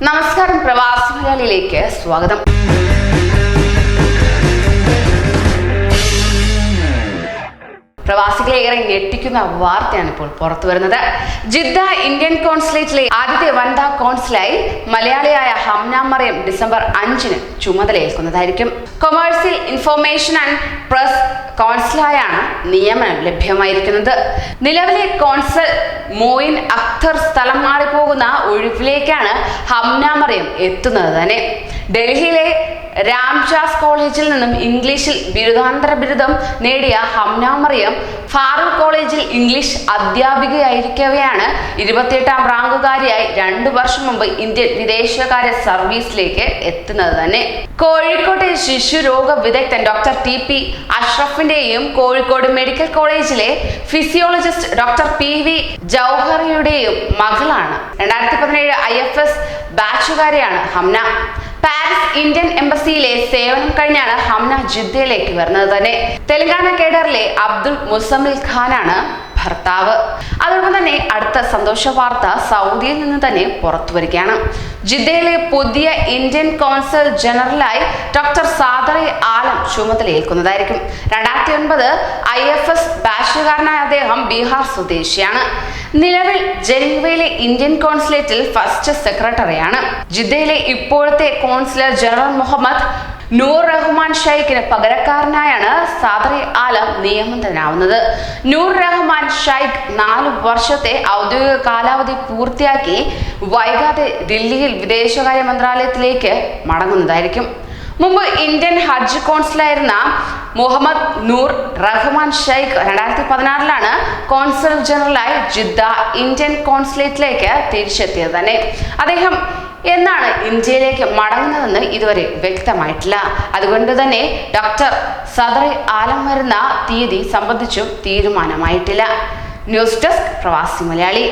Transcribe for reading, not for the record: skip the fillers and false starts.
നമസ്കാരം, പ്രവാസി മലയാളിയിലേക്ക് സ്വാഗതം. പ്രവാസികളെ ഏറെ ഞെട്ടിക്കുന്ന വാർത്തയാണ് ഇപ്പോൾ പുറത്തു വരുന്നത്. ജിദ്ദ ഇന്ത്യൻ കോൺസുലേറ്റിലെ ആദ്യത്തെ വനിതാ കോൺസുലായി മലയാളിയായ ഹംന മറിയം ഡിസംബർ 5-ന് ചുമതലയേൽക്കുന്നതായിരിക്കും. കൊമേഴ്സ്യൽ ഇൻഫർമേഷൻ ആൻഡ് പ്രസ് കോൺസുലായാണ് നിയമനം ലഭ്യമായിരിക്കുന്നത്. നിലവിലെ കോൺസൽ മോയിൻ അക്തർ സ്ഥലം മാറിപ്പോകുന്ന ഒഴിവിലേക്കാണ് ഹംന മറിയം എത്തുന്നത് തന്നെ. ഡൽഹിയിലെ രാംജാസ് കോളേജിൽ നിന്നും ഇംഗ്ലീഷിൽ ബിരുദാനന്തര ബിരുദം നേടിയ ഹംന മറിയം ഫാറൂഖ് കോളേജിൽ ഇംഗ്ലീഷ് അധ്യാപികയായിരിക്കവെയാണ് 28ാം റാങ്കുകാരിയായി 2 വർഷം മുമ്പ് ഇന്ത്യൻ വിദേശകാര്യ സർവീസിലേക്ക് എത്തുന്നത് തന്നെ. കോഴിക്കോട്ടെ ശിശുരോഗ വിദഗ്ധൻ ഡോക്ടർ TP അഷ്റഫിന്റെയും കോഴിക്കോട് മെഡിക്കൽ കോളേജിലെ ഫിസിയോളജിസ്റ്റ് ഡോക്ടർ PV ജൗഹറിയുടെയും മകളാണ്. 2017 IFS ബാച്ചുകാരിയാണ് ഹംന. പാരീസ് ഇന്ത്യൻ എംബസിയിലെ സേവനം കഴിഞ്ഞാണ് ഹംന ജിദ്ദയിലേക്ക് വരുന്നത് തന്നെ. തെലങ്കാന കേഡറിലെ അബ്ദുൾ മുസമ്മിൽ ഖാനാണ് ഭർത്താവ്. അതോടൊപ്പം തന്നെ അടുത്ത സന്തോഷ വാർത്ത സൗദിയിൽ നിന്ന് തന്നെ പുറത്തു വരികയാണ്. ജിദ്ദയിലെ പുതിയ ഇന്ത്യൻ കോൺസൽ ജനറലായി ഡോക്ടർ സാദറി ആലം ചുമതലയേൽക്കുന്നതായിരിക്കും. 2009 IFS ബാച്ചുകാരനായ അദ്ദേഹം ബീഹാർ സ്വദേശിയാണ്. നിലവിൽ ജനീവയിലെ ഇന്ത്യൻ കോൺസുലേറ്റിൽ ഫസ്റ്റ് സെക്രട്ടറിയാണ്. ജിദ്ദയിലെ ഇപ്പോഴത്തെ കോൺസുലർ ജനറൽ മുഹമ്മദ് നൂർ റഹ്മാൻ ഷൈഖിന് പകരക്കാരനായാണ് സാദറി ആലം നിയമിതനാവുന്നത്. നൂർ റഹ്മാൻ ഷൈഖ് 4 വർഷത്തെ ഔദ്യോഗിക കാലാവധി പൂർത്തിയാക്കി വൈകാതെ ദില്ലിയിൽ വിദേശകാര്യ മന്ത്രാലയത്തിലേക്ക് മടങ്ങുന്നതായിരിക്കും. മുമ്പ് ഇന്ത്യൻ ഹജ്ജ് കോൺസുലായിരുന്ന മുഹമ്മദ് നൂർ റഹ്മാൻ ഷൈഖ് 2016-ലാണ് കോൺസൽ ജനറലായി ജിദ്ദ ഇന്ത്യൻ കോൺസുലേറ്റിലേക്ക് തിരിച്ചെത്തിയത് തന്നെ. അദ്ദേഹം എന്നാണ് ഇന്ത്യയിലേക്ക് മടങ്ങുന്നതെന്ന് ഇതുവരെ വ്യക്തമായിട്ടില്ല. അതുകൊണ്ട് തന്നെ ഡോക്ടർ സദറി ആലം വരുന്ന തീയതി സംബന്ധിച്ചും തീരുമാനമായിട്ടില്ല. ന്യൂസ് ഡെസ്ക് പ്രവാസി മലയാളി.